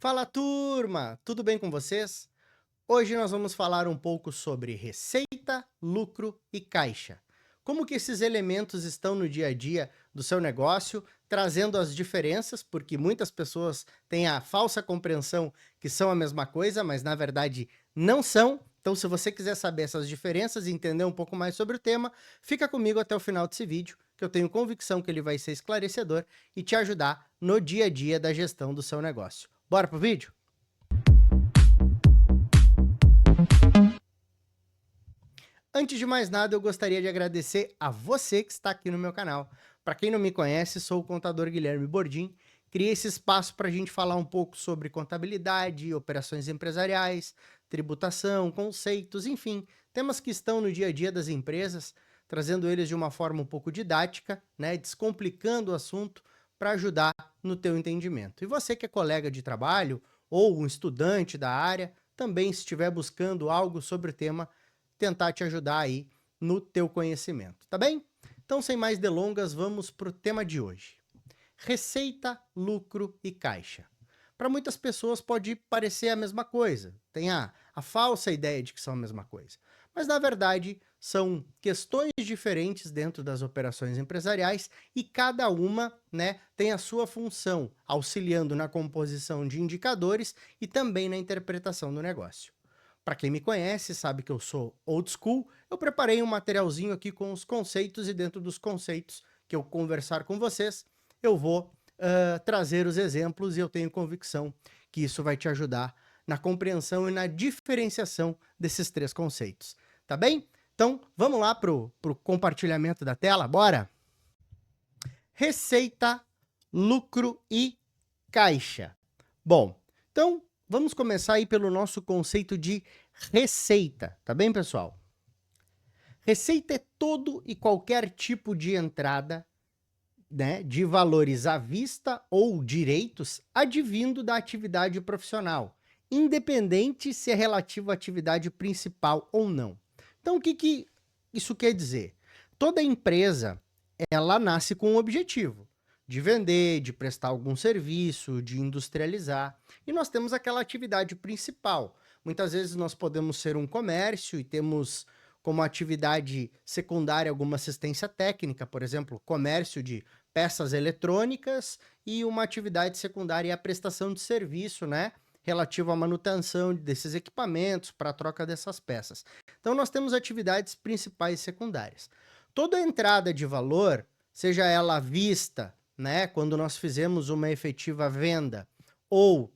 Fala turma, tudo bem com vocês? Hoje nós vamos falar um pouco sobre receita, lucro e caixa. Como que esses elementos estão no dia a dia do seu negócio, trazendo as diferenças, porque muitas pessoas têm a falsa compreensão que são a mesma coisa, mas na verdade não são. Então, se você quiser saber essas diferenças e entender um pouco mais sobre o tema, fica comigo até o final desse vídeo, que eu tenho convicção que ele vai ser esclarecedor e te ajudar no dia a dia da gestão do seu negócio. Bora pro vídeo? Antes de mais nada, eu gostaria de agradecer a você que está aqui no meu canal. Para quem não me conhece, sou o contador Guilherme Bordim. Criei esse espaço para a gente falar um pouco sobre contabilidade, operações empresariais, tributação, conceitos, enfim, temas que estão no dia a dia das empresas, trazendo eles de uma forma um pouco didática, né, descomplicando o assunto para ajudar no teu entendimento. E você que é colega de trabalho ou um estudante da área, também se estiver buscando algo sobre o tema, tentar te ajudar aí no teu conhecimento, tá bem? Então, sem mais delongas, vamos para o tema de hoje. Receita, lucro e caixa. Para muitas pessoas pode parecer a mesma coisa, tem a falsa ideia de que são a mesma coisa. Mas, na verdade, são questões diferentes dentro das operações empresariais e cada uma, né, tem a sua função, auxiliando na composição de indicadores e também na interpretação do negócio. Para quem me conhece, sabe que eu sou old school, eu preparei um materialzinho aqui com os conceitos e dentro dos conceitos que eu conversar com vocês, eu vou trazer os exemplos e eu tenho convicção que isso vai te ajudar na compreensão e na diferenciação desses três conceitos, tá bem? Então, vamos lá pro compartilhamento da tela, bora? Receita, lucro e caixa. Bom, então vamos começar aí pelo nosso conceito de receita, tá bem, pessoal? Receita é todo e qualquer tipo de entrada, né, de valores à vista ou direitos advindo da atividade profissional, independente se é relativo à atividade principal ou não. Então, o que isso quer dizer? Toda empresa, ela nasce com um objetivo de vender, de prestar algum serviço, de industrializar. E nós temos aquela atividade principal. Muitas vezes nós podemos ser um comércio e temos como atividade secundária alguma assistência técnica, por exemplo, comércio de peças eletrônicas, e uma atividade secundária é a prestação de serviço, né? Relativo à manutenção desses equipamentos, para a troca dessas peças. Então, nós temos atividades principais e secundárias. Toda entrada de valor, seja ela à vista, né, quando nós fizemos uma efetiva venda, ou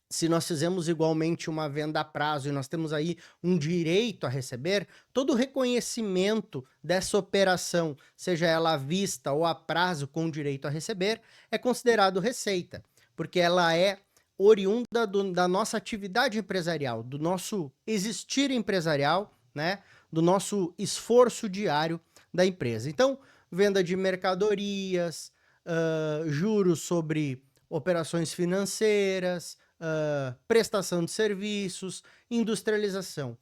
se nós fizemos igualmente uma venda a prazo e nós temos aí um direito a receber, todo reconhecimento dessa operação, seja ela à vista ou a prazo com direito a receber, é considerado receita, porque ela é oriunda da nossa atividade empresarial, do nosso existir empresarial, né, do nosso esforço diário da empresa. Então, venda de mercadorias, juros sobre operações financeiras, prestação de serviços, industrialização.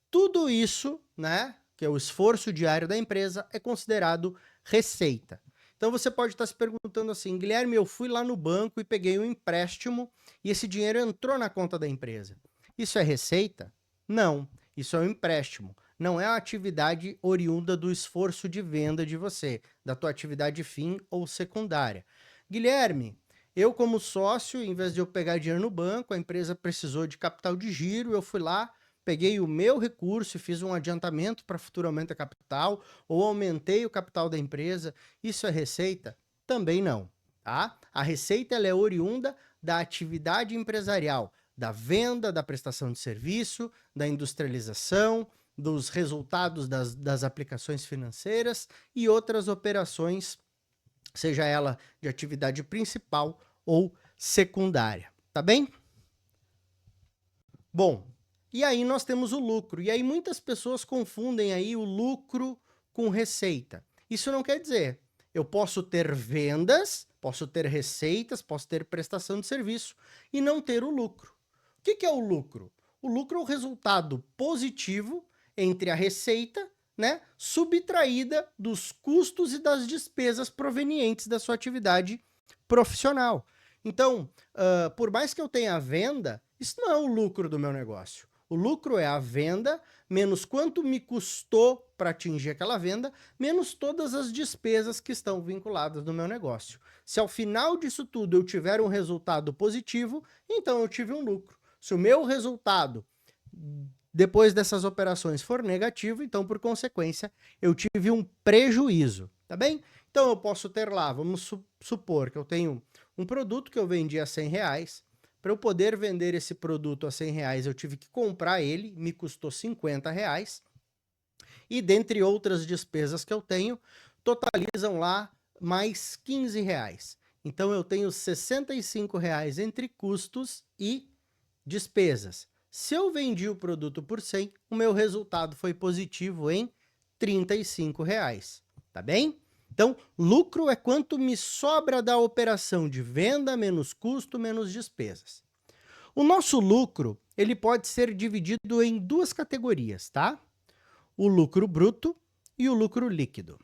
Tudo isso, né, que é o esforço diário da empresa, é considerado receita. Então você pode estar se perguntando assim, Guilherme, eu fui lá no banco e peguei um empréstimo e esse dinheiro entrou na conta da empresa. Isso é receita? Não, isso é um empréstimo. Não é a atividade oriunda do esforço de venda de você, da tua atividade fim ou secundária. Guilherme, eu como sócio, em vez de eu pegar dinheiro no banco, a empresa precisou de capital de giro, eu fui lá, peguei o meu recurso e fiz um adiantamento para futuramente a capital, ou aumentei o capital da empresa. Isso é receita? Também não, tá? A receita ela é oriunda da atividade empresarial, da venda, da prestação de serviço, da industrialização, dos resultados das aplicações financeiras e outras operações, seja ela de atividade principal ou secundária, tá bem? Bom, e aí nós temos o lucro, e aí muitas pessoas confundem aí o lucro com receita. Isso não quer dizer, eu posso ter vendas, posso ter receitas, posso ter prestação de serviço e não ter o lucro. O que é o lucro? O lucro é o resultado positivo entre a receita, né, subtraída dos custos e das despesas provenientes da sua atividade profissional. Então, por mais que eu tenha a venda, isso não é o lucro do meu negócio. O lucro é a venda menos quanto me custou para atingir aquela venda, menos todas as despesas que estão vinculadas no meu negócio. Se ao final disso tudo eu tiver um resultado positivo, então eu tive um lucro. Se o meu resultado depois dessas operações for negativo, então por consequência eu tive um prejuízo, tá bem? Então eu posso ter lá, vamos supor que eu tenho um produto que eu vendi a R$100, para eu poder vender esse produto a R$100, eu tive que comprar ele, me custou R$50, e dentre outras despesas que eu tenho, totalizam lá mais R$15. Então eu tenho R$65 entre custos e despesas. Se eu vendi o produto por 100, o meu resultado foi positivo em R$35, tá bem? Então, lucro é quanto me sobra da operação de venda menos custo menos despesas. O nosso lucro, ele pode ser dividido em duas categorias, tá? O lucro bruto e o lucro líquido.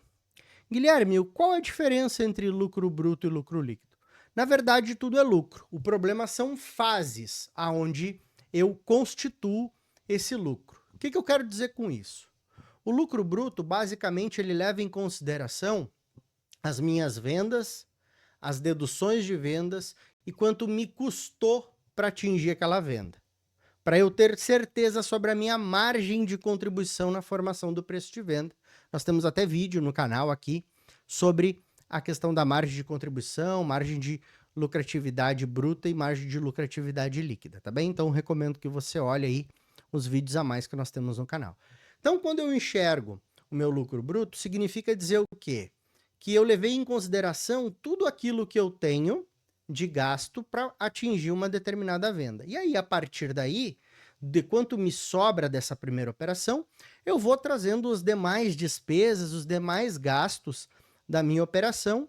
Guilherme, qual a diferença entre lucro bruto e lucro líquido? Na verdade, tudo é lucro. O problema são fases aonde eu constituo esse lucro. O que eu quero dizer com isso? O lucro bruto, basicamente, ele leva em consideração as minhas vendas, as deduções de vendas e quanto me custou para atingir aquela venda. Para eu ter certeza sobre a minha margem de contribuição na formação do preço de venda. Nós temos até vídeo no canal aqui sobre a questão da margem de contribuição, margem de lucratividade bruta e margem de lucratividade líquida, tá bem? Então, recomendo que você olhe aí os vídeos a mais que nós temos no canal. Então, quando eu enxergo o meu lucro bruto, significa dizer o quê? Que eu levei em consideração tudo aquilo que eu tenho de gasto para atingir uma determinada venda. E aí, a partir daí, de quanto me sobra dessa primeira operação, eu vou trazendo os demais despesas, os demais gastos da minha operação,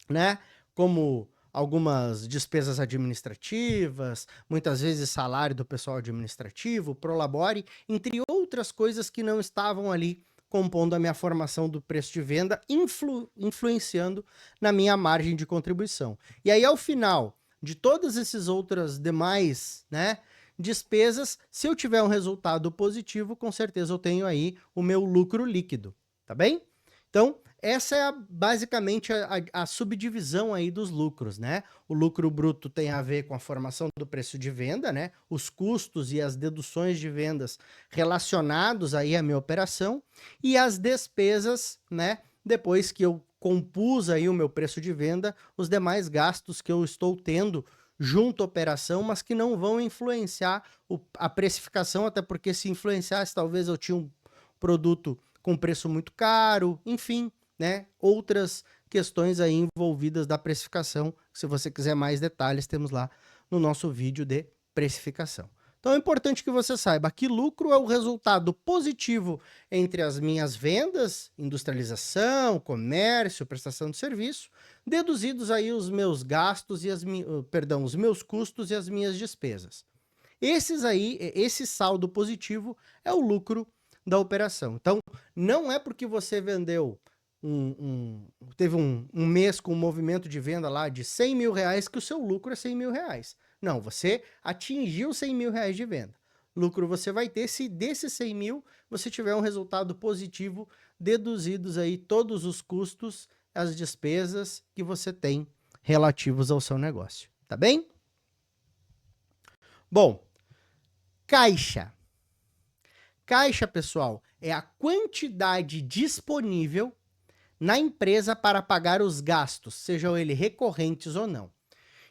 né? Como algumas despesas administrativas, muitas vezes salário do pessoal administrativo, prolabore, entre outras coisas que não estavam ali compondo a minha formação do preço de venda, influenciando na minha margem de contribuição. E aí, ao final de todas essas outras demais, né, despesas, se eu tiver um resultado positivo, com certeza eu tenho aí o meu lucro líquido, tá bem? Então, essa é basicamente a subdivisão aí dos lucros, né? O lucro bruto tem a ver com a formação do preço de venda, né? Os custos e as deduções de vendas relacionados aí à minha operação e as despesas, né? Depois que eu compus aí o meu preço de venda, os demais gastos que eu estou tendo junto à operação, mas que não vão influenciar a precificação, até porque se influenciasse, talvez eu tinha um produto com preço muito caro, enfim, né? Outras questões aí envolvidas da precificação. Se você quiser mais detalhes, temos lá no nosso vídeo de precificação. Então é importante que você saiba que lucro é o resultado positivo entre as minhas vendas, industrialização, comércio, prestação de serviço, deduzidos aí os meus gastos e os meus custos e as minhas despesas. Esse saldo positivo é o lucro da operação. Então, não é porque você vendeu teve um mês com um movimento de venda lá de R$100 mil que o seu lucro é R$100 mil. Não, você atingiu R$100 mil de venda. Lucro você vai ter se desses 100 mil você tiver um resultado positivo, deduzidos aí todos os custos, as despesas que você tem relativos ao seu negócio, tá bem? Bom, caixa. Caixa, pessoal, é a quantidade disponível na empresa para pagar os gastos, sejam eles recorrentes ou não.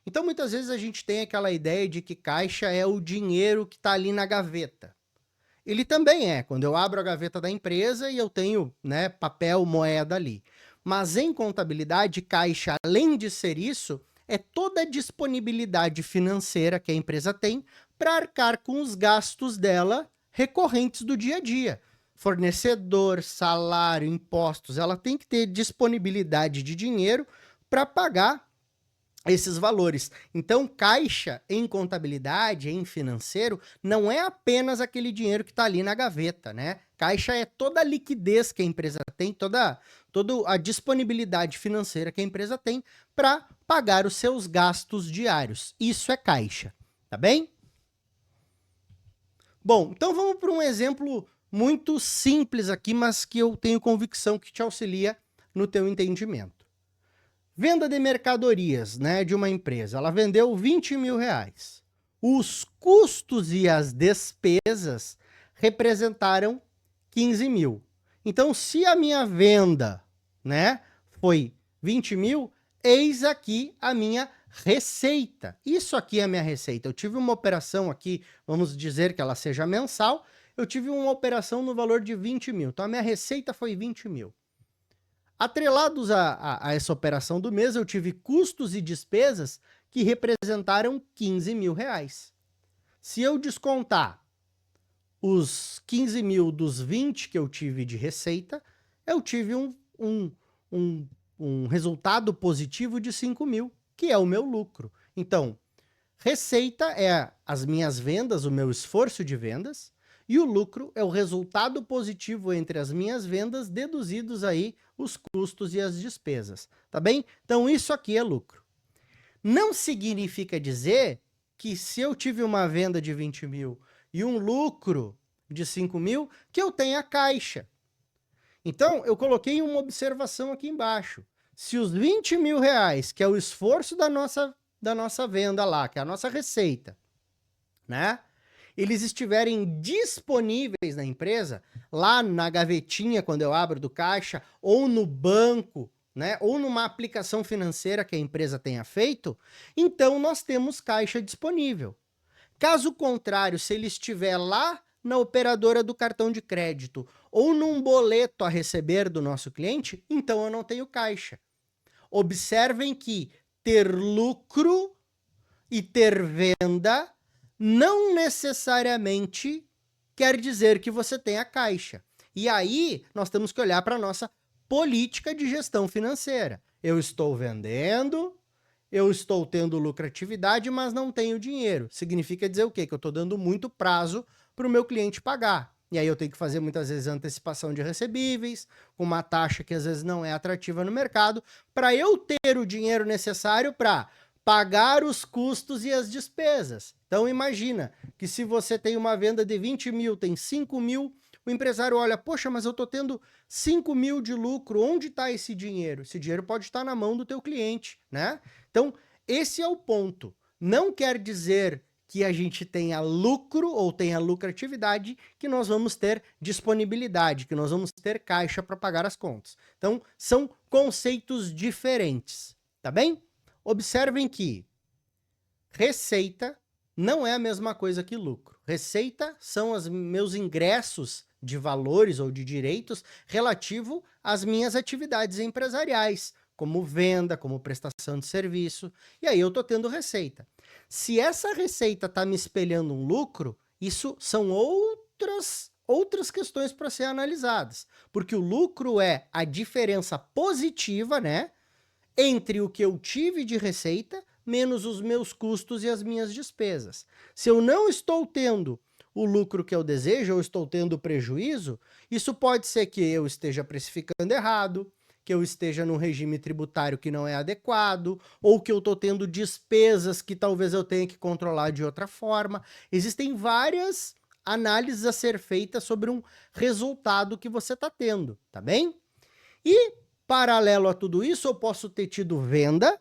Então, muitas vezes a gente tem aquela ideia de que caixa é o dinheiro que está ali na gaveta. Ele também é, quando eu abro a gaveta da empresa e eu tenho, né, papel, moeda ali. Mas em contabilidade, caixa, além de ser isso, é toda a disponibilidade financeira que a empresa tem para arcar com os gastos dela recorrentes do dia a dia. Fornecedor, salário, impostos, ela tem que ter disponibilidade de dinheiro para pagar esses valores. Então, caixa em contabilidade, em financeiro, não é apenas aquele dinheiro que está ali na gaveta, né? Caixa é toda a liquidez que a empresa tem, toda a disponibilidade financeira que a empresa tem para pagar os seus gastos diários. Isso é caixa, tá bem? Bom, então vamos para um exemplo muito simples aqui, mas que eu tenho convicção que te auxilia no teu entendimento. Venda de mercadorias, né, de uma empresa. Ela vendeu 20 mil reais. Os custos e as despesas representaram 15 mil. Então, se a minha venda, né, foi 20 mil, eis aqui a minha receita. Isso aqui é a minha receita. Eu tive uma operação aqui, vamos dizer que ela seja mensal, eu tive uma operação no valor de 20 mil. Então, a minha receita foi 20 mil. Atrelados a essa operação do mês, eu tive custos e despesas que representaram 15 mil reais. Se eu descontar os 15 mil dos 20 que eu tive de receita, eu tive um resultado positivo de 5 mil, que é o meu lucro. Então, receita é as minhas vendas, o meu esforço de vendas, e o lucro é o resultado positivo entre as minhas vendas, deduzidos aí os custos e as despesas, tá bem? Então, isso aqui é lucro. Não significa dizer que se eu tive uma venda de 20 mil e um lucro de 5 mil, que eu tenha caixa. Então, eu coloquei uma observação aqui embaixo. Se os 20 mil reais, que é o esforço da nossa venda lá, que é a nossa receita, né? Eles estiverem disponíveis na empresa, lá na gavetinha, quando eu abro do caixa, ou no banco, né? Ou numa aplicação financeira que a empresa tenha feito, então nós temos caixa disponível. Caso contrário, se ele estiver lá na operadora do cartão de crédito ou num boleto a receber do nosso cliente, então eu não tenho caixa. Observem que ter lucro e ter venda não necessariamente quer dizer que você tenha caixa. E aí nós temos que olhar para a nossa política de gestão financeira. Eu estou vendendo, eu estou tendo lucratividade, mas não tenho dinheiro. Significa dizer o quê? Que eu estou dando muito prazo para o meu cliente pagar. E aí eu tenho que fazer muitas vezes antecipação de recebíveis, com uma taxa que às vezes não é atrativa no mercado, para eu ter o dinheiro necessário para pagar os custos e as despesas. Então imagina que se você tem uma venda de 20 mil, tem 5 mil, o empresário olha, poxa, mas eu estou tendo 5 mil de lucro, onde está esse dinheiro? Esse dinheiro pode estar na mão do teu cliente, né? Então, esse é o ponto. Não quer dizer que a gente tenha lucro ou tenha lucratividade, que nós vamos ter disponibilidade, que nós vamos ter caixa para pagar as contas. Então, são conceitos diferentes, tá bem? Observem que receita não é a mesma coisa que lucro. Receita são os meus ingressos de valores ou de direitos relativo às minhas atividades empresariais, como venda, como prestação de serviço, e aí eu estou tendo receita. Se essa receita está me espelhando um lucro, isso são outras questões para ser analisadas, porque o lucro é a diferença positiva, né, entre o que eu tive de receita menos os meus custos e as minhas despesas. Se eu não estou tendo o lucro que eu desejo, ou estou tendo prejuízo, isso pode ser que eu esteja precificando errado, que eu esteja num regime tributário que não é adequado, ou que eu estou tendo despesas que talvez eu tenha que controlar de outra forma. Existem várias análises a ser feitas sobre um resultado que você está tendo, tá bem? E, paralelo a tudo isso, eu posso ter tido venda,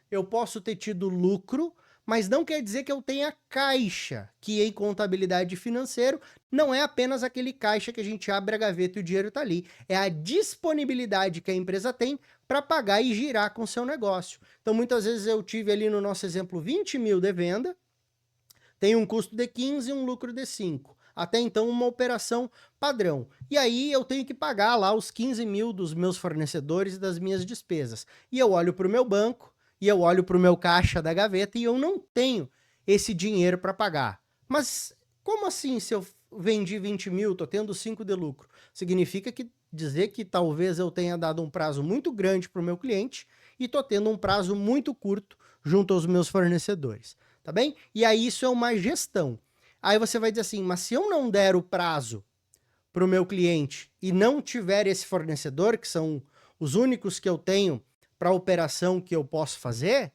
eu posso ter tido lucro, mas não quer dizer que eu tenha caixa, que em contabilidade financeira não é apenas aquele caixa que a gente abre a gaveta e o dinheiro está ali. É a disponibilidade que a empresa tem para pagar e girar com o seu negócio. Então, muitas vezes eu tive ali no nosso exemplo 20 mil de venda, tem um custo de 15 e um lucro de 5. Até então, uma operação padrão. E aí eu tenho que pagar lá os 15 mil dos meus fornecedores e das minhas despesas. E eu olho para o meu banco, e eu olho para o meu caixa da gaveta e eu não tenho esse dinheiro para pagar. Mas como assim se eu vendi 20 mil, estou tendo 5 de lucro? Significa que dizer que talvez eu tenha dado um prazo muito grande para o meu cliente e estou tendo um prazo muito curto junto aos meus fornecedores, tá bem? E aí isso é uma gestão. Aí você vai dizer assim, mas se eu não der o prazo para o meu cliente e não tiver esse fornecedor, que são os únicos que eu tenho para a operação que eu posso fazer,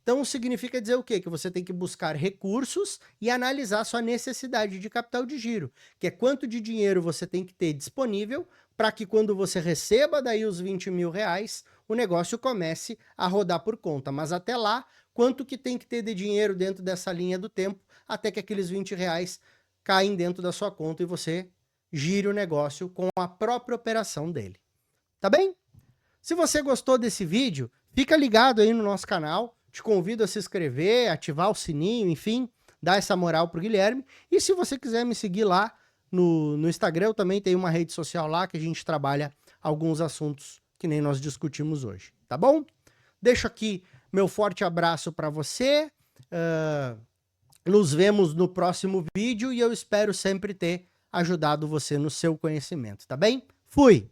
Então, significa dizer o quê? Que você tem que buscar recursos e analisar sua necessidade de capital de giro, que é quanto de dinheiro você tem que ter disponível para que quando você receba daí os 20 mil reais, o negócio comece a rodar por conta. Mas até lá, quanto que tem que ter de dinheiro dentro dessa linha do tempo até que aqueles 20 reais caem dentro da sua conta e você gire o negócio com a própria operação dele. Tá bem? Se você gostou desse vídeo, fica ligado aí no nosso canal. Te convido a se inscrever, ativar o sininho, enfim, dar essa moral pro Guilherme. E se você quiser me seguir lá no Instagram, eu também tenho uma rede social lá que a gente trabalha alguns assuntos que nem nós discutimos hoje, tá bom? Deixo aqui meu forte abraço para você. Nos vemos no próximo vídeo e eu espero sempre ter ajudado você no seu conhecimento, tá bem? Fui!